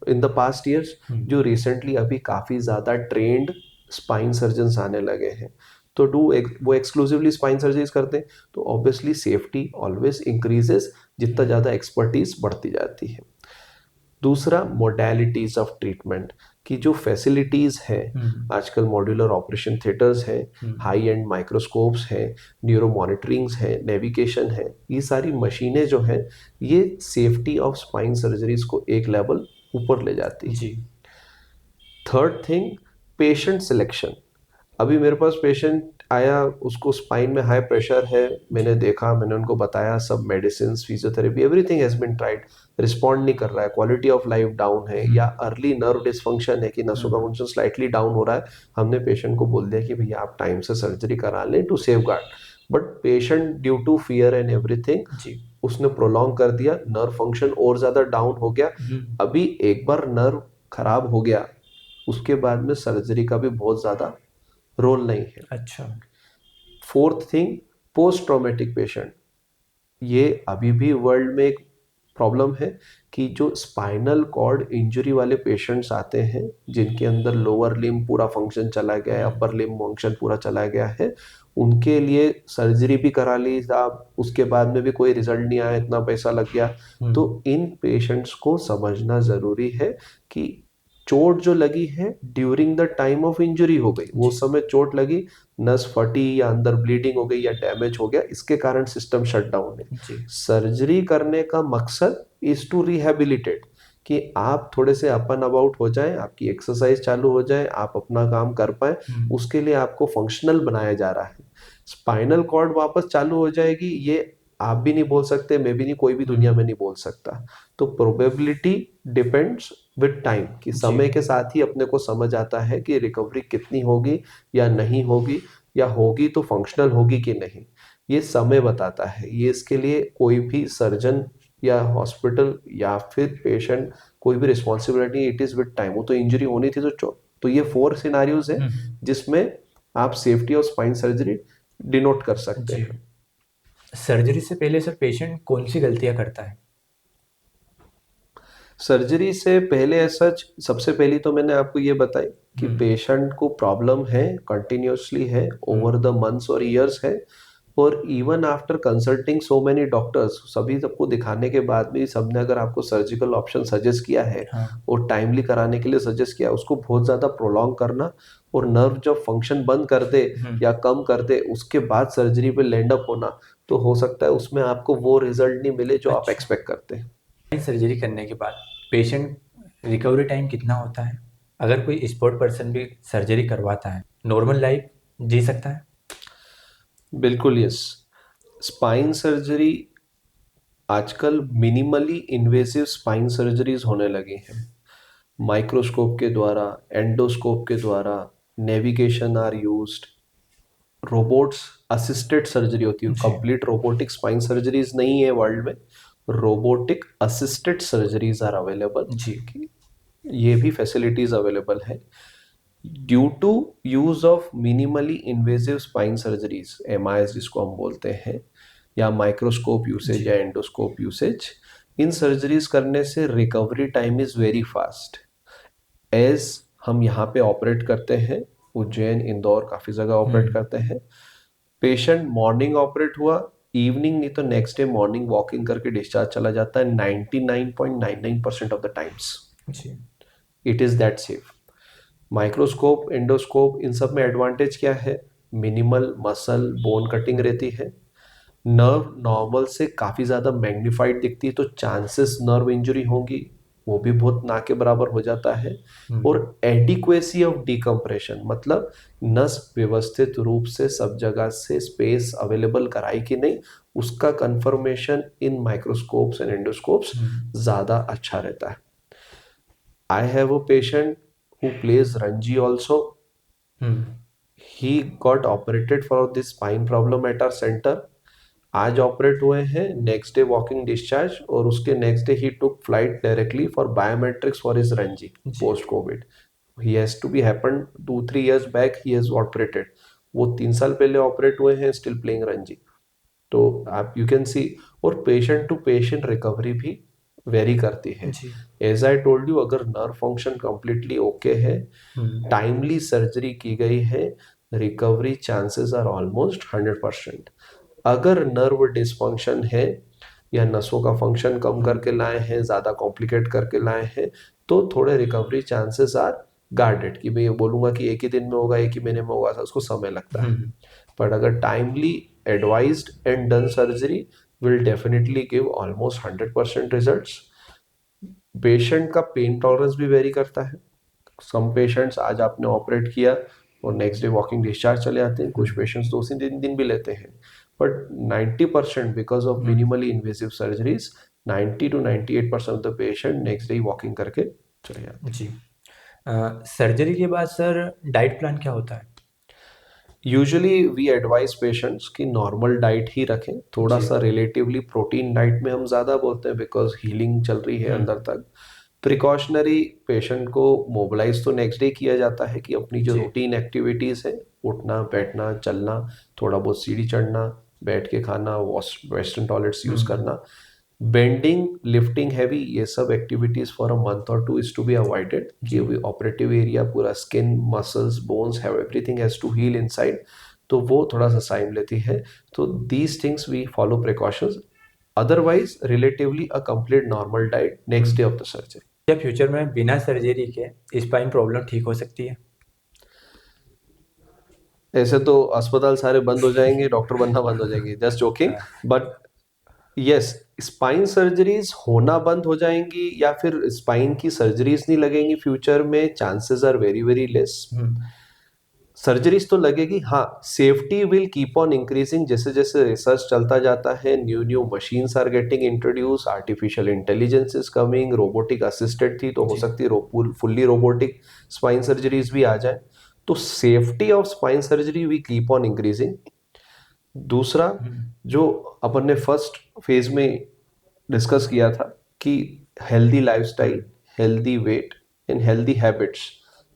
इन द पास्ट ईयर्स, जो रिसेंटली अभी काफ़ी ज़्यादा ट्रेंड स्पाइन सर्जन्स आने लगे हैं। तो वो एक्सक्लूसिवली स्पाइन सर्जरीज करते हैं, तो ऑब्वियसली सेफ्टी ऑलवेज इंक्रीजेस जितना ज़्यादा एक्सपर्टीज बढ़ती जाती है। दूसरा, मोडेलिटीज ऑफ ट्रीटमेंट की जो फैसिलिटीज हैं, आजकल मॉड्यूलर ऑपरेशन थिएटर्स हैं, हाई एंड माइक्रोस्कोप्स हैं, न्यूरो मॉनिटरिंग्स हैं, नेविगेशन है, ये सारी मशीनें जो हैं, ये सेफ्टी ऑफ स्पाइन सर्जरीज को एक लेवल ऊपर ले जाती है। जी। Third thing, patient selection. अभी मेरे पास पेशेंट आया, उसको स्पाइन में हाई प्रेशर है, मैंने देखा, मैंने उनको बताया, सब medicine, physiotherapy, everything has been tried, respond नहीं कर रहा है, क्वालिटी ऑफ लाइफ डाउन है, या अर्ली नर्व डिसफंक्शन है कि नसों का फंक्शन स्लाइटली डाउन हो रहा है, हमने पेशेंट को बोल दिया कि भैया आप टाइम से सर्जरी करा लें to safeguard, but patient due to fear and everything उसने प्रोलॉन्ग कर दिया, नर्व फंक्शन और ज्यादा डाउन हो गया। अभी एक बार नर्व खराब हो गया, उसके बाद में सर्जरी का भी बहुत ज्यादा रोल नहीं है। अच्छा। Fourth thing, post traumatic patient, ये अभी भी वर्ल्ड में एक प्रॉब्लम है कि जो स्पाइनल कॉर्ड इंजरी वाले पेशेंट्स आते हैं, जिनके अंदर लोअर लिम्ब पूरा फंक्शन चला गया है, अपर लिम्ब फंक्शन पूरा चला गया है, उनके लिए सर्जरी भी करा ली आप, उसके बाद में भी कोई रिजल्ट नहीं आया, इतना पैसा लग गया। तो इन पेशेंट्स को समझना जरूरी है कि चोट जो लगी है during the time of injury हो गई, वो समय चोट लगी, नस फटी या अंदर ब्लीडिंग हो गई या डैमेज हो गया, इसके कारण सिस्टम शट डाउन है। सर्जरी करने का मकसद इज टू रिहेबिलिटेट, कि आप थोड़े से अपन अबाउट हो जाए, आपकी एक्सरसाइज चालू हो जाए, आप अपना काम कर पाए, उसके लिए आपको फंक्शनल बनाया जा रहा है। स्पाइनल कॉर्ड वापस चालू हो जाएगी, ये आप भी नहीं बोल सकते, मैं भी नहीं, कोई भी दुनिया में नहीं बोल सकता। तो प्रोबेबिलिटी डिपेंड्स विद टाइम, कि जी समय के साथ ही अपने को समझ आता है कि रिकवरी कितनी होगी या नहीं होगी, या होगी तो फंक्शनल होगी कि नहीं, ये समय बताता है। ये इसके लिए कोई भी सर्जन या हॉस्पिटल या फिर पेशेंट कोई भी responsibility, it is with time. वो तो इंजरी होनी थी तो ये 4 सिनारियोज है हम्म, जिसमें आप safety of spine surgery denote कर सकते जी। हैं। सर्जरी से पहले सर पेशेंट कौन सी गलतियां करता है? सर्जरी से पहले ऐसा सबसे पहली तो मैंने आपको ये बताई कि हम्म पेशेंट को प्रॉब्लम है, कंटिन्यूअसली है, ओवर द मंथ्स और ईयर्स है, और even after consulting so many doctors, सभी सबको दिखाने के बाद भी सबने अगर आपको सर्जिकल ऑप्शन सजेस्ट किया है हाँ। और टाइमली कराने के लिए सजेस्ट किया, उसको बहुत ज़्यादा प्रोलॉन्ग करना और नर्व जब फंक्शन बंद कर दे या कम कर दे उसके बाद सर्जरी पे लैंड अप होना, तो हो सकता है उसमें आपको वो रिजल्ट नहीं मिले जो आप अच्छा, एक्सपेक्ट करते हैं। सर्जरी करने के बाद पेशेंट रिकवरी टाइम कितना होता है? अगर कोई स्पोर्ट पर्सन भी सर्जरी करवाता है, नॉर्मल लाइफ जी सकता है? बिल्कुल यस। स्पाइन सर्जरी आजकल मिनिमली इन्वेसिव स्पाइन सर्जरीज होने लगी हैं, माइक्रोस्कोप के द्वारा, एंडोस्कोप के द्वारा, navigation are used, robots assisted surgery होती है, जी कंप्लीट रोबोटिक स्पाइन सर्जरीज नहीं है वर्ल्ड में, robotic assisted surgeries are available, जी कि ये भी फैसिलिटीज अवेलेबल है। Due to use of minimally invasive spine surgeries, MIS जिसको हम बोलते हैं, या माइक्रोस्कोप यूसेज जी। या एंडोस्कोप यूसेज, इन सर्जरीज करने से recovery time is very fast. As हम यहाँ पे ऑपरेट करते हैं, उज्जैन इंदौर काफ़ी जगह ऑपरेट करते हैं, पेशेंट मॉर्निंग ऑपरेट हुआ, इवनिंग नहीं तो नेक्स्ट डे मॉर्निंग वॉकिंग करके डिस्चार्ज चला जाता है 99.99% ऑफ द टाइम्स। जी it is that safe. Microscope, endoscope, इन सब में एडवांटेज क्या है? मिनिमल मसल बोन कटिंग रहती है, नर्व नॉर्मल से काफ़ी ज़्यादा मैग्नीफाइड दिखती है, तो चांसेस नर्व इंजरी होंगी वो भी बहुत ना के बराबर हो जाता है। और एडिक्वेसी ऑफ डिकम्प्रेशन, मतलब नस व्यवस्थित रूप से सब जगह से स्पेस अवेलेबल कराई कि नहीं, उसका कंफर्मेशन इन माइक्रोस्कोप्स एंड एंडोस्कोप्स ज़्यादा अच्छा रहता है। I have a patient who plays Ranji also. He got operated for this spine problem at our center. आज ऑपरेट हुए हैं, नेक्स्ट डे वॉकिंग डिस्चार्ज, और उसके नेक्स्ट डे ही took flight directly for biometrics for his Ranji जी post covid. He has to be happen 2-3 years back he has operated, वो 3 साल पहले ऑपरेट हुए हैं, स्टिल प्लेइंग रणजी। तो आप यू कैन सी, और पेशेंट टू पेशेंट रिकवरी भी वेरी करती है। जी एज आई टोल्ड यू, अगर नर्व फंक्शन कंप्लीटली ओके है, टाइमली सर्जरी की गई है, रिकवरी चांसेस आर ऑलमोस्ट 100%। अगर नर्व डिसफंक्शन है या नसों का फंक्शन कम करके लाए हैं, ज़्यादा कॉम्प्लिकेट करके लाए हैं, तो थोड़े रिकवरी चांसेस आर गार्डेड, कि मैं ये बोलूँगा कि एक ही दिन में होगा, एक ही महीने में होगा, उसको समय लगता है। बट अगर timely advised and done surgery will definitely give almost 100% results. Patient का पेन टॉलरेंस भी वेरी करता है। सम पेशेंट्स आज आपने ऑपरेट किया और नेक्स्ट डे वॉकिंग डिस्चार्ज चले आते हैं, कुछ पेशेंट्स 2 से 3 दिन भी लेते हैं, but 90% because of minimally invasive surgeries, 90 to 98% of the patient next day walking करके चले जाते हैं। जी। सर्जरी के बाद सर डाइट प्लान क्या होता है? यूजुअली वी एडवाइज पेशेंट्स कि नॉर्मल डाइट ही रखें, थोड़ा जी सा रिलेटिवली प्रोटीन डाइट में हम ज़्यादा बोलते हैं, बिकॉज हीलिंग चल रही है अंदर तक। प्रिकॉशनरी पेशेंट को मोबिलाइज तो नेक्स्ट डे किया जाता है कि अपनी जो जी रूटीन एक्टिविटीज़ है, उठना बैठना चलना, थोड़ा बहुत सीढ़ी चढ़ना, बैठ के खाना, वॉश वेस्टर्न टॉयलेट्स यूज़ करना, बेंडिंग, लिफ्टिंग हैवी, ये सब एक्टिविटीज फॉर अ मंथ और 2 इज टू बी अवॉइडेड, कि जी ऑपरेटिव एरिया पूरा skin muscles bones have everything has to heal inside, तो वो थोड़ा सा टाइम लेती है। तो these things we follow precautions, otherwise relatively a complete normal diet next day of the surgery. क्या फ्यूचर में बिना सर्जरी के स्पाइन प्रॉब्लम ठीक हो सकती है? ऐसे तो अस्पताल सारे बंद हो जाएंगे, डॉक्टर बनना बंद हो जाएंगे, just joking. But yes, spine surgeries होना बंद हो जाएंगी या फिर स्पाइन की सर्जरीज नहीं लगेंगी फ्यूचर में, chances are very very less. Surgeries तो लगेगी, हाँ। Safety will keep on increasing, जैसे जैसे रिसर्च चलता जाता है, new new machines are getting introduce, artificial intelligence is coming, robotic assisted थी तो हो जी। सकती है फुल्ली रोबोटिक स्पाइन सर्जरीज भी आ जाए। तो safety of spine surgery we keep on increasing. दूसरा, जो अपन ने फर्स्ट फेज में डिस्कस किया था कि healthy lifestyle, healthy weight and healthy habits,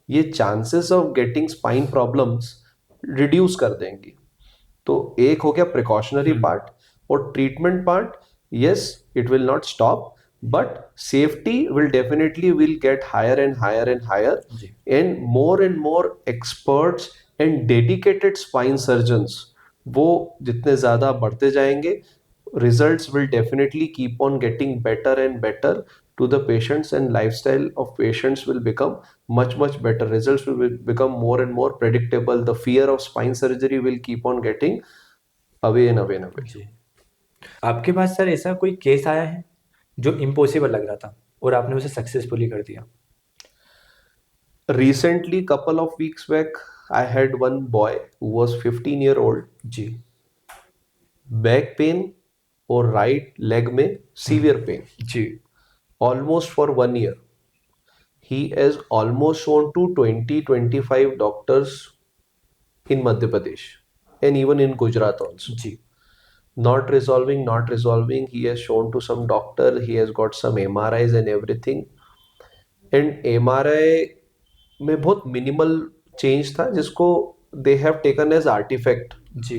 ये chances of getting spine problems reduce कर देंगी। तो एक हो गया प्रिकॉशनरी पार्ट, और treatment part, yes it will not stop, but safety will definitely will get higher and higher and higher, जी। And more experts and dedicated spine surgeons वो जितने ज्यादा बढ़ते जाएंगे, results will definitely keep on getting better and better to the patients, and lifestyle of patients will become much better. Results will become more and more predictable. The fear of spine surgery will keep on getting away and away and away. जी। आपके पास sir ऐसा कोई case आया है जो impossible लग रहा था और आपने उसे सक्सेसफुली कर दिया? Recently, couple of weeks back, I had one boy who was 15-year-old, ji. back pain और right leg में severe pain ji. almost for 1 year. He is almost shown to 20-25 doctors in Madhya Pradesh and even in Gujarat also. Ji. Not resolving, not resolving. He has shown to some doctor. He has got some MRIs and everything. And MRI में बहुत minimal change था जिसको they have taken as artifact. जी।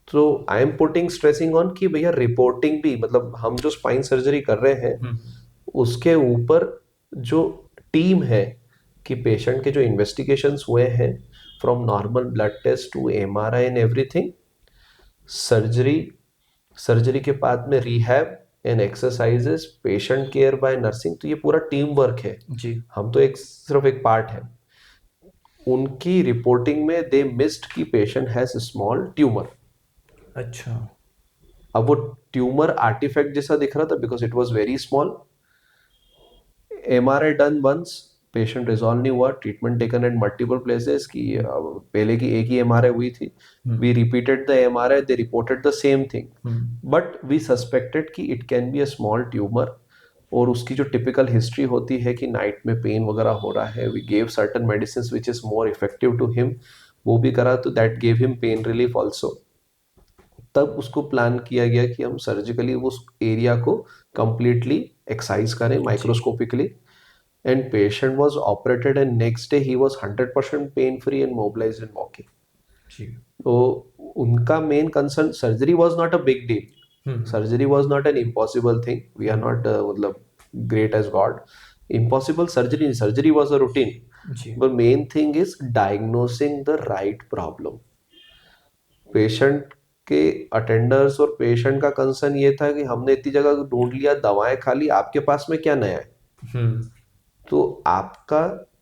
तो I am putting stressing on कि भैया reporting भी, मतलब हम जो स्पाइन सर्जरी कर रहे हैं उसके ऊपर जो टीम है कि पेशेंट के जो इन्वेस्टिगेशंस हुए हैं from normal blood test to MRI and everything, surgery, surgery के बाद में rehab and exercises, patient care by nursing, तो ये पूरा टीम वर्क है जी। हम तो एक सिर्फ एक पार्ट है। उनकी रिपोर्टिंग में दे मिस्ड कि पेशेंट हैज स्मॉल ट्यूमर। अच्छा। अब वो ट्यूमर आर्टिफैक्ट जैसा दिख रहा था because it was very small. MRI done once, patient resolve नहीं हुआ, treatment taken at multiple places की पहले की एक ही एमआरआई हुई थी, we repeated the MRI, they reported the same thing, but we suspected कि it can be a small tumour. और उसकी जो टिपिकल हिस्ट्री होती है कि नाइट में पेन वगैरह हो रहा है, we gave certain medicine which is more effective to him, वो भी करा तो that gave him pain relief also. तब उसको प्लान किया गया कि हम सर्जिकली उस एरिया को कंप्लीटली एक्साइज करें microscopically, and patient was operated and next day ही was 100% pain free and mobilised and walking. जी। तो उनका main concern, surgery was not a big deal, surgery was not an impossible thing, we are not मतलब great as God, impossible surgery, surgery was a routine, but main thing is diagnosing the right problem. Patient के attenders और patient का concern ये था कि हमने इतनी जगह ढूंढ लिया, दवाएं खा ली, आपके पास में क्या नया है? तो आपका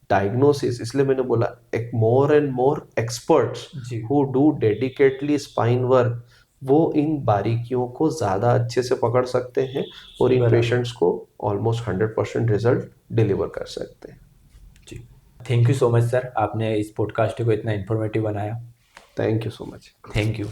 डायग्नोसिस, इसलिए मैंने बोला एक मोर and more experts who do dedicatedly spine work, वो इन बारीकियों को ज्यादा अच्छे से पकड़ सकते हैं और इन पेशेंट्स को ऑलमोस्ट 100% रिजल्ट डिलीवर कर सकते हैं। जी। Thank you so much sir, आपने इस पॉडकास्ट को इतना इन्फॉर्मेटिव बनाया। Thank you so much. Thank you.